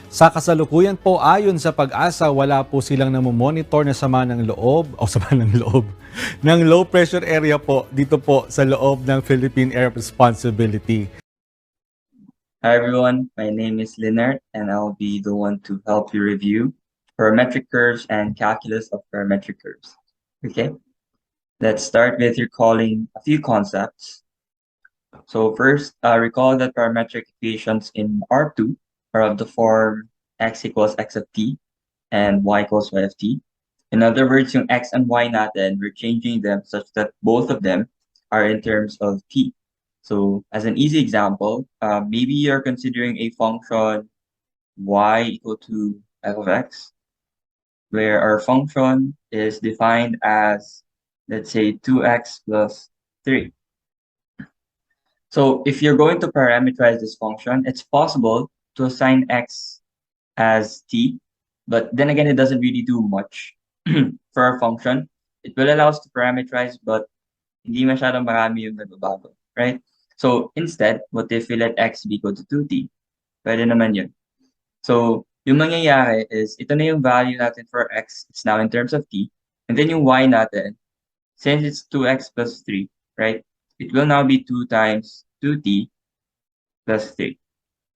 Sa kasalukuyan po, ayon sa Pag-asa, wala po silang namomonitor na sama ng loob, ng low pressure area po dito po sa loob ng Philippine Air Responsibility. Hi everyone, my name is Linart and I'll be the one to help you review parametric curves and calculus of parametric curves. Okay, let's start with recalling a few concepts. So first, recall that parametric equations in R2 are of the form x equals x of t and y equals y of t. In other words, yung x and y natin, we're changing them such that both of them are in terms of t. So as an easy example, maybe you're considering a function y equal to f of x, where our function is defined as, let's say, 2x plus 3. So if you're going to parameterize this function, it's possible to assign x as t, but then again, it doesn't really do much for our function. It will allow us to parameterize, but hindi masyadong marami yung nagbabago, right? So instead, what if we let x be equal to 2t? Pwede naman yun. So yung mangyayari is, ito na yung value natin for x. It's now in terms of t. And then yung y natin, since it's 2x plus 3, right? It will now be 2 times 2t plus 3.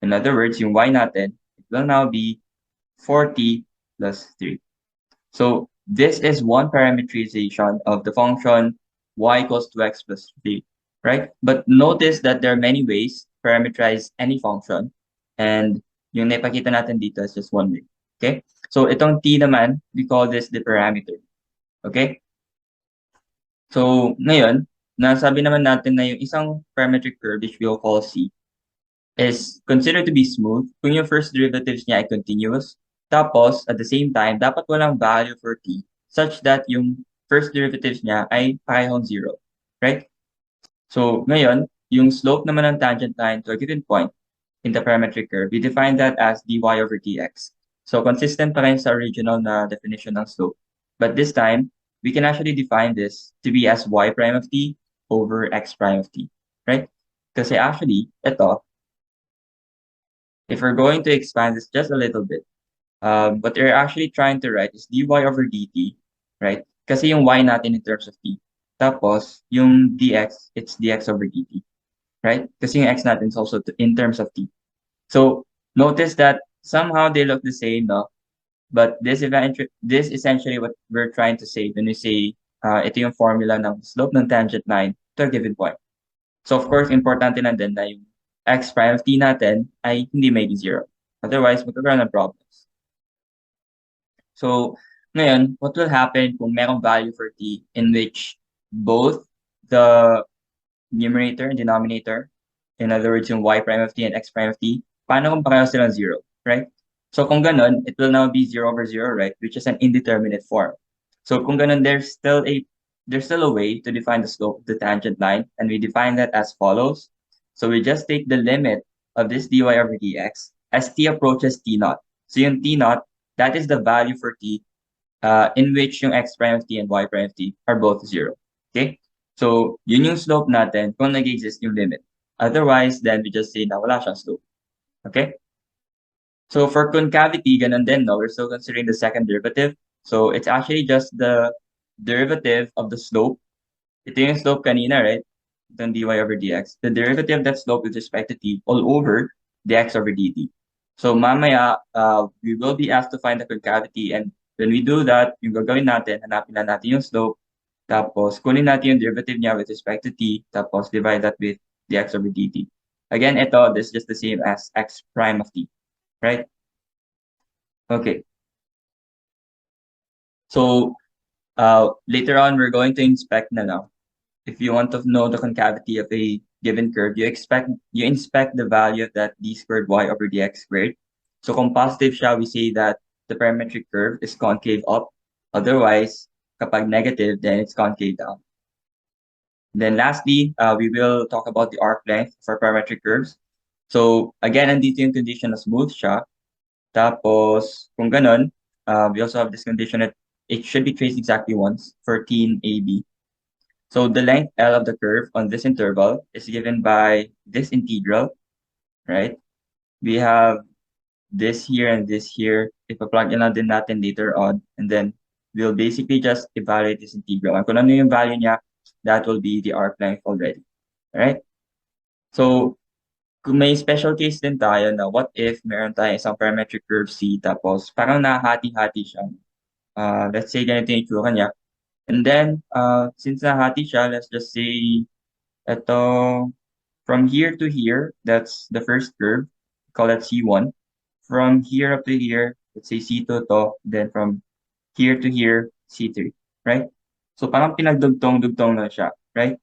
In other words, yung y natin, it will now be 4t plus 3. So this is one parameterization of the function y equals 2x plus 3, right? But notice that there are many ways to parameterize any function, and yung naipakita natin dito is just one way, okay? So itong t naman, we call this the parameter, okay? So ngayon, nasabi naman natin na yung isang parametric curve, which we'll call C, is considered to be smooth kung yung first derivatives niya ay continuous. Tapos, at the same time, dapat walang value for t such that yung first derivatives niya ay parehong 0, right? So, ngayon, yung slope naman ng tangent line to a given point in the parametric curve, we define that as dy over dx. So, consistent pa rin sa original na definition ng slope. But this time, we can actually define this to be as y prime of t over x prime of t, right? Kasi actually, ito, if we're going to expand this just a little bit, what we're actually trying to write is dy over dt, right? Kasi yung y natin in terms of t. Tapos, yung dx, it's dx over dt, right? Kasi yung x natin is also in terms of t. So, notice that somehow they look the same, no? But this essentially what we're trying to say when we say ito yung formula ng slope ng tangent line to a given point. So, of course, importante na din na yung x prime of t natin ay hindi maging 0. Otherwise, magkakaroon ng problems. So, ngayon, what will happen kung merong value for t in which both the numerator and denominator, in other words, yung y prime of t and x prime of t, paano kung pareho silang 0, right? So, kung ganun, it will now be 0 over 0, right? Which is an indeterminate form. So, kung ganun, there's still a way to define the slope of the tangent line, and we define that as follows. So, we just take the limit of this dy over dx as t approaches t naught. So, yung t naught, that is the value for t in which yung x prime of t and y prime of t are both 0. Okay? So, yun yung slope natin kung nag-exist yung limit. Otherwise, then we just say na wala siyang slope. Okay? So, for concavity, ganun din, no? We're still considering the second derivative. So, it's actually just the derivative of the slope. Ito yung slope kanina, right? Itong dy over dx. The derivative of that slope with respect to t all over dx over dt. So, mamaya, we will be asked to find the concavity, and when we do that, yung gagawin natin, hanapin na natin yung slope, tapos kunin natin yung derivative niya with respect to t, tapos divide that with dx over dt. Again, this is just the same as x prime of t, right? Okay. So, later on, we're going to inspect na lang. If you want to know the concavity of a given curve, you inspect the value of that d squared y over dx squared. So kung positive siya, we say that the parametric curve is concave up. Otherwise, kapag negative, then it's concave down. Then lastly, we will talk about the arc length for parametric curves. So again, andito yung condition na smooth siya. Tapos, kung ganun, we also have this condition that it should be traced exactly once for t in AB. So the length L of the curve on this interval is given by this integral, right? We have this here and this here, ipa-plug in lang din natin later on, and then we'll basically just evaluate this integral. And kung ano yung value niya, that will be the arc length already. Alright? So, kung may special case din tayo na what if meron tayo isang parametric curve C, tapos parang nahati-hati siya. Let's say ganito yung itsura niya. And then, since nahati siya, let's just say, ito, from here to here, that's the first curve. Call that C1. From here up to here, let's say C2 to, then from here to here, C3, right? So parang pinagdugtong-dugtong na siya, right?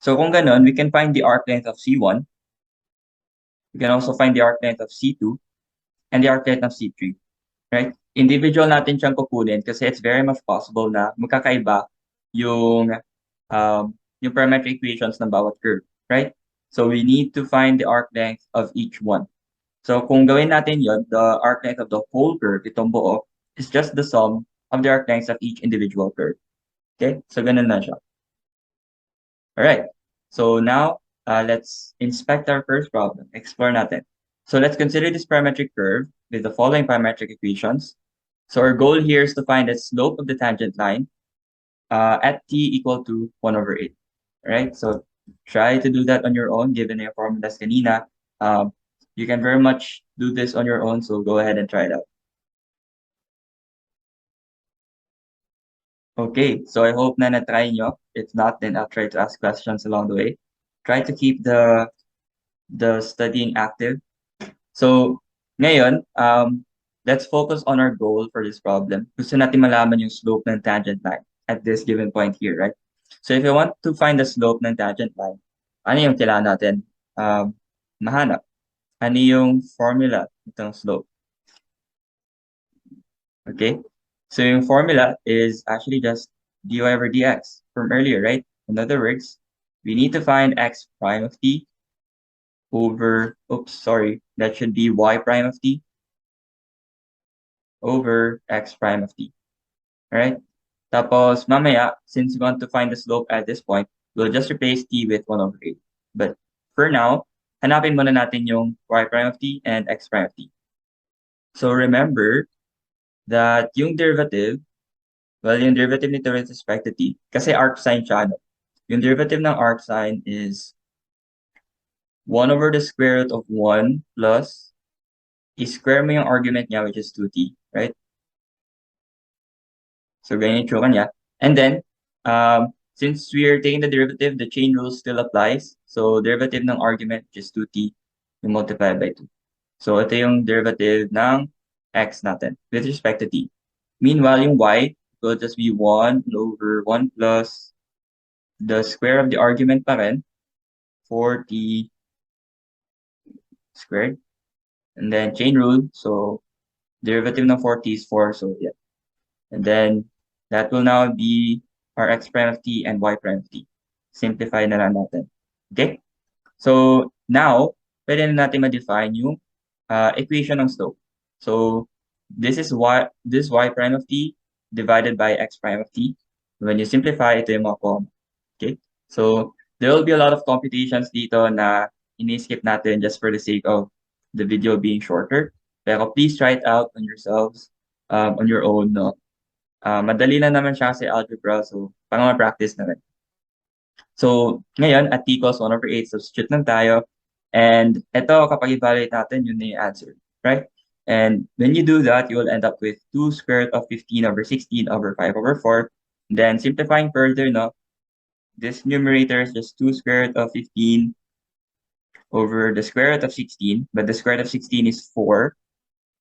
So kung ganun, we can find the arc length of C1. We can also find the arc length of C2 and the arc length of C3, right? Individual natin siyang kukunin kasi it's very much possible na magkakaiba yung parametric equations ng bawat curve, right? So we need to find the arc length of each one. So kung gawin natin yon, the arc length of the whole curve, itong buo, is just the sum of the arc lengths of each individual curve. Okay? So ganun na siya. Alright. So now, let's inspect our first problem. Explore natin. So let's consider this parametric curve with the following parametric equations. So our goal here is to find the slope of the tangent line at t equal to 1 over 8. Alright? So try to do that on your own, given yung formulas kanina. You can very much do this on your own, so go ahead and try it out. Okay, so I hope na na-try nyo. If not, then I'll try to ask questions along the way. Try to keep the studying active. So, ngayon, let's focus on our goal for this problem. Gusto natin malaman yung slope ng tangent line at this given point here, right? So, if you want to find the slope ng tangent line, ano yung kailangan natin mahanap? Ano yung formula nitong slope? Okay, so yung formula is actually just dy over dx from earlier, right? In other words, we need to find x prime of t over, oops, sorry, that should be y prime of t over x prime of t. Alright? Tapos, mamaya, since we want to find the slope at this point, we'll just replace t with 1 over 8. But for now, hanapin muna natin yung y prime of t and x prime of t. So remember that yung derivative, well, yung derivative nito with respect to t, kasi arc sine siya, no? Yung derivative ng arc sine is 1 over the square root of 1 plus i-square mo yung argument niya, which is 2t, right? So, ganyan yung tsura niya. And then, since we are taking the derivative, the chain rule still applies. So, derivative ng argument, which is 2t, you multiply by 2. So, ito yung derivative ng x natin with respect to t. Meanwhile, yung y will just be 1 over 1 plus the square of the argument pa rin, 4t squared. And then chain rule, so derivative ng 4t is 4, so yeah. And then that will now be our x prime of t and y prime of t. Simplify na lang natin. Okay? So now, pwede na natin ma-define yung equation ng slope. So this is this y prime of t divided by x prime of t. When you simplify, ito yung mga okay? So there will be a lot of computations dito na ini-skip natin just for the sake of the video being shorter. Pero please try it out on yourselves, on your own, no? Madali lang naman siya kasi algebra, so pang ma-practice na rin. So, ngayon, at t equals 1 over 8, substitute lang tayo. And ito, kapag evaluate natin, yun na yung answer, right? And when you do that, you will end up with 2 square root of 15 over 16 over 5 over 4. Then, simplifying further, no? This numerator is just 2 square root of 15 over the square root of 16, but the square root of 16 is 4.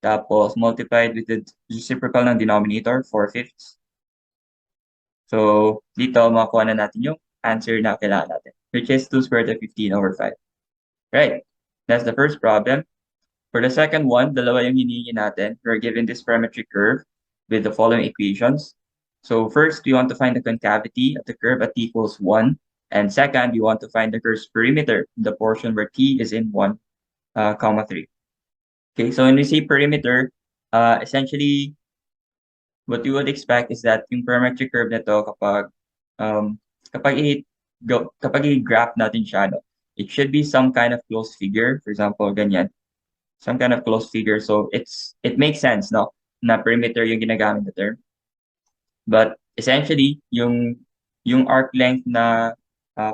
Tapos, multiplied with the reciprocal ng denominator, 4/5. So, dito, makuha na natin yung answer na kailangan natin, which is 2 square root of 15 over 5. Right, that's the first problem. For the second one, dalawa yung hinihingi natin. We're given this parametric curve with the following equations. So first, we want to find the concavity of the curve at t equals 1. And second, we want to find the curve's perimeter, the portion where t is in 1, 3. Okay, so when we say perimeter, essentially, what you would expect is that yung parametric curve nito kapag i-graph natin siya, no, it should be some kind of closed figure. For example, ganyan. some kind of closed figure. So it makes sense, no? Na perimeter yung ginagamit na term. But essentially, yung arc length na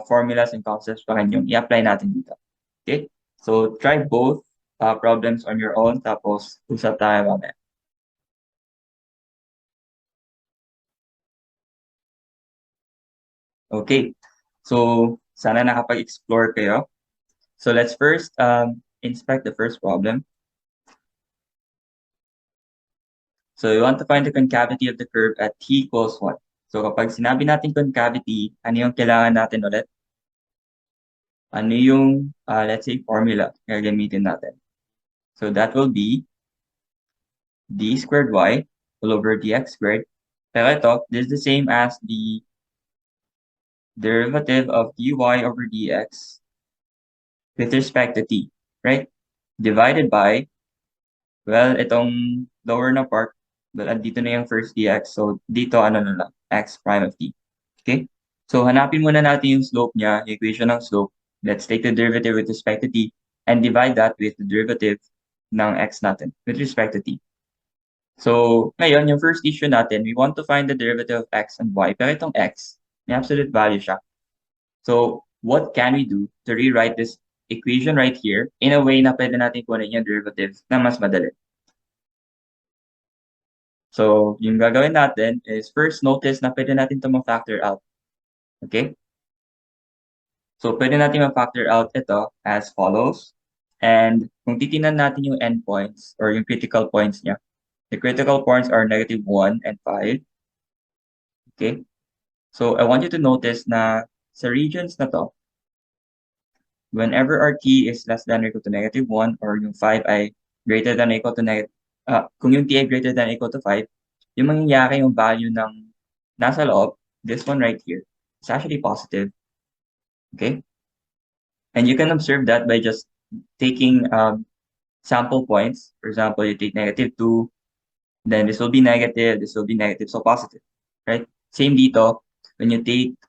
formulas and concepts pa rin yung i-apply natin dito. Okay? So try both problems on your own, tapos usap tayo mamaya. Okay. So sana nakapag-explore kayo. So let's first inspect the first problem. So we want to find the concavity of the curve at t equals 1. So kapag sinabi natin concavity, ano yung kailangan natin ulit? Ano yung, let's say, formula na gagamitin natin? So that will be d squared y all over dx squared. Pero ito, this is the same as the derivative of dy over dx with respect to t, right? Divided by, well, itong lower na part, well, dito na yung first dx. So dito, ano na lang, x prime of t. Okay? So hanapin muna natin yung slope niya, yung equation ng slope. Let's take the derivative with respect to t and divide that with the derivative ng x natin with respect to t. So, ngayon, yung first issue natin, we want to find the derivative of x and y. Pero itong x, may absolute value siya. So, what can we do to rewrite this equation right here in a way na pwede natin kunin yung derivative na mas madali? So, yung gagawin natin is first notice na pwede natin ito ma-factor out. Okay? So, pwede natin ma-factor out ito as follows. And kung titingnan natin yung endpoints or yung critical points niya, the critical points are -1 and 5. Okay? So, I want you to notice na sa regions na to, whenever our t is less than or equal to -1 or yung 5 ay greater than or equal to kung yung t ay greater than or equal to 5, yung mangyayari yung value ng nasa loob, this one right here, is actually positive. Okay? And you can observe that by just taking sample points. For example, you take -2, then this will be negative, this will be negative, so positive, right? Same dito, when you take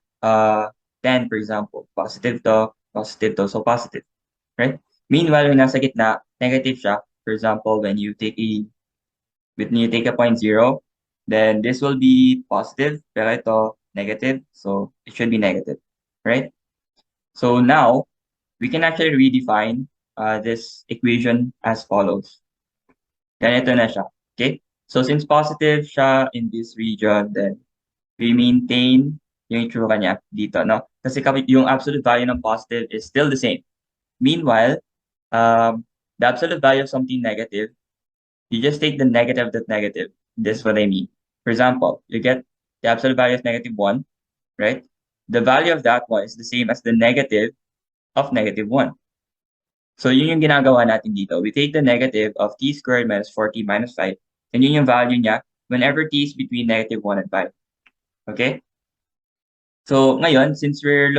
10, for example, positive to, so positive, right? Meanwhile, when nasa gitna, negative siya. For example, when you take a point 0, then this will be positive, pero ito negative, so it should be negative, right? So now, we can actually redefine this equation as follows. Ganito na siya, okay? So since positive siya in this region, then we maintain yung itsura niya dito, no? Kasi yung absolute value ng positive is still the same. Meanwhile, the absolute value of something negative, you just take the negative of that negative. This is what I mean. For example, you get the absolute value of -1, right? The value of that one is the same as the negative of -1. So yun yung ginagawa natin dito. We take the negative of t squared minus 4t minus 5, and yun yung value niya whenever t is between -1 and 5. Okay? So ngayon, since we're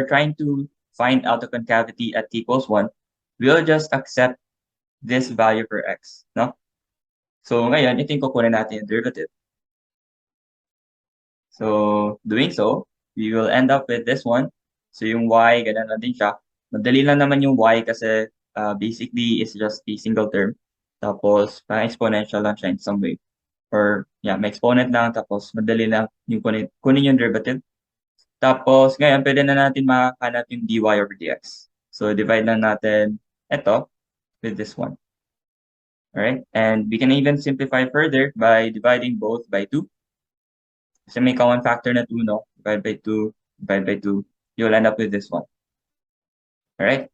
trying to find out the concavity at t equals 1, we'll just accept this value for x, no? So ngayon, ito yung kukunin natin yung derivative. So doing so, we will end up with this one. So yung y, ganun na din siya. Madali lang naman yung y kasi basically it's just a single term. Tapos parang exponential lang siya in some way. Or yeah, may exponent lang tapos madali lang yung kunin yung derivative. Tapos ngayon pwede na natin makahanap yung dy over dx. So divide lang natin ito with this one. Alright? And we can even simplify further by dividing both by 2. Kasi may common factor na 2, no? Divide by 2, you'll end up with this one. Alright?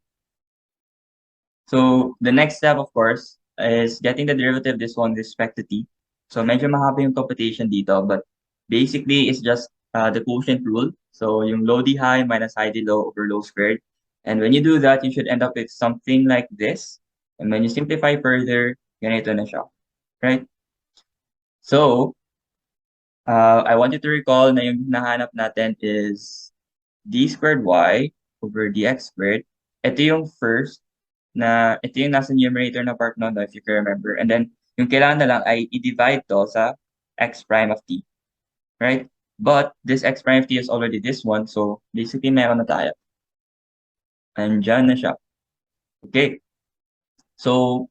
So, the next step, of course, is getting the derivative of this one with respect to t. So, medyo mahaba yung computation dito, but basically, it's just the quotient rule. So, yung low d high minus high d low over low squared. And when you do that, you should end up with something like this. And when you simplify further, ganito na siya. Right? So, I want you to recall na yung nahanap natin is d squared y over dx squared. Ito yung first ito yung nasa numerator na part no, if you can remember. And then, yung kailangan na lang ay i-divide to sa x prime of t. Right? But, this x prime of t is already this one. So, basically, meron na tayo. Andyan na siya. Okay. So,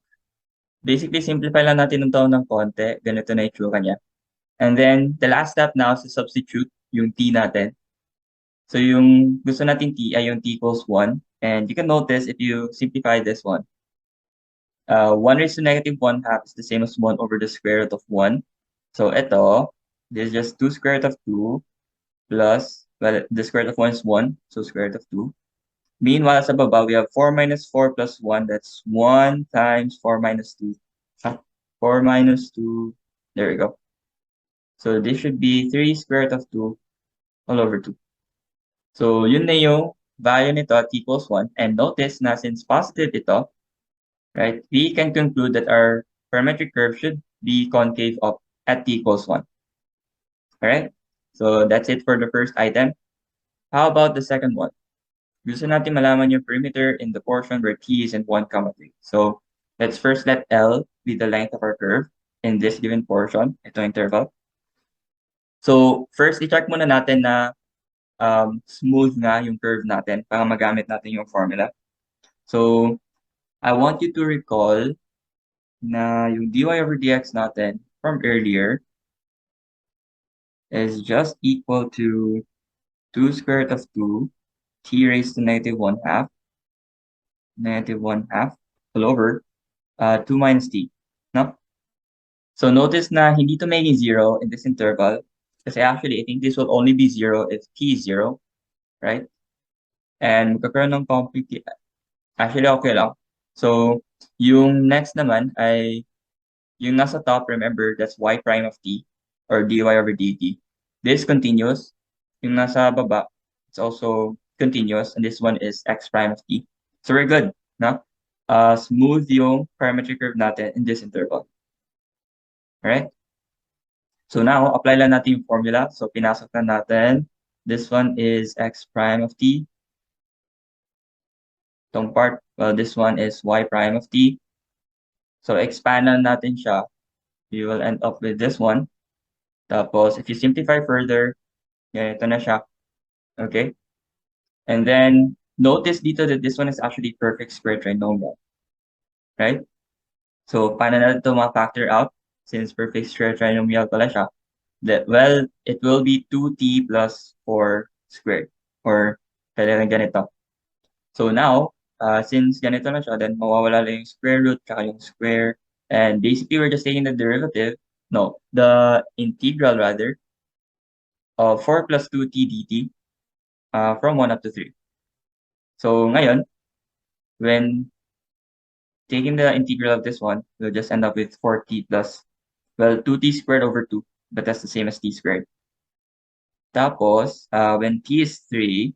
basically, simplify lang natin ng taon ng konti. Ganito na itsura niya. And then, the last step now is to substitute yung t natin. So, yung gusto natin t ay yung t equals 1. And you can notice if you simplify this one, 1 raised to negative 1/2 is the same as 1 over the square root of 1. So, ito, this is just 2 square root of 2 plus, well, the square root of 1 is 1, so square root of 2. Meanwhile, sa baba, we have 4 minus 4 plus 1. That's 1 times 4 minus 2. 4 minus 2. There we go. So, this should be 3 square root of 2 all over 2. So, yun na yung value nito at equals 1. And notice na since positive ito, right, we can conclude that our parametric curve should be concave up at t equals 1. Alright? So, that's it for the first item. How about the second one? Gusto natin malaman yung perimeter in the portion where t is in 1, 3. So, let's first let L be the length of our curve in this given portion, ito interval. So, first, i-check muna natin na smooth nga yung curve natin para magamit natin yung formula. So, I want you to recall na yung dy over dx natin from earlier is just equal to 2 square root of 2 t raised to negative 1/2 all over 2 minus t. No? So notice na hindi to maging 0 in this interval kasi actually I think this will only be 0 if t is 0, right? And magkakaroon ng complete, actually okay lang. So yung next naman ay yung nasa top, remember, that's y prime of t or dy over dt. This continuous. Yung nasa baba, it's also continuous, and this one is x prime of t. So we're good, no? Smooth yung parametric curve natin in this interval. Alright? So now, apply lang natin yung formula. So pinasok na natin. This one is x prime of t. Itong part, well, this one is y prime of t. So expand na natin siya. You will end up with this one. Tapos, if you simplify further, ganito na siya. Okay? And then, notice dito that this one is actually perfect square trinomial. Right? So, paano natin ito ma-factor out? Since perfect square trinomial pala siya, that, well, it will be 2t plus 4 squared. Or, kailangan ganito. So now, since ganito na siya, then mawawala lang yung square root tsaka yung square. And basically, we're just taking the derivative, no, the integral rather, of 4 plus 2t dt from 1 up to 3. So ngayon, when taking the integral of this one, we'll just end up with 4t plus, well, 2t squared over 2, but that's the same as t squared. Tapos, when t is 3,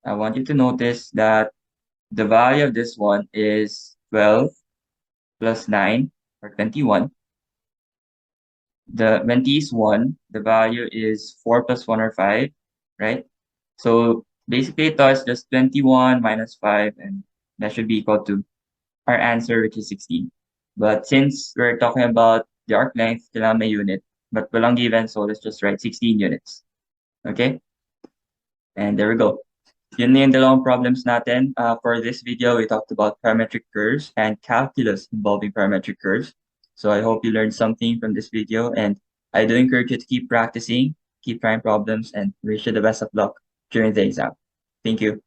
I want you to notice that the value of this one is 12 plus 9, or 21. When t is 1, the value is 4 plus 1, or 5, right? So basically, ito is just 21 minus 5, and that should be equal to our answer, which is 16. But since we're talking about the arc length, kailangan may unit, but walang given, so let's just write 16 units. Okay? And there we go. Yun na yung dalawang problems natin. For this video, we talked about parametric curves and calculus involving parametric curves. So I hope you learned something from this video, and I do encourage you to keep practicing, keep trying problems, and wish you the best of luck during the exam. Thank you.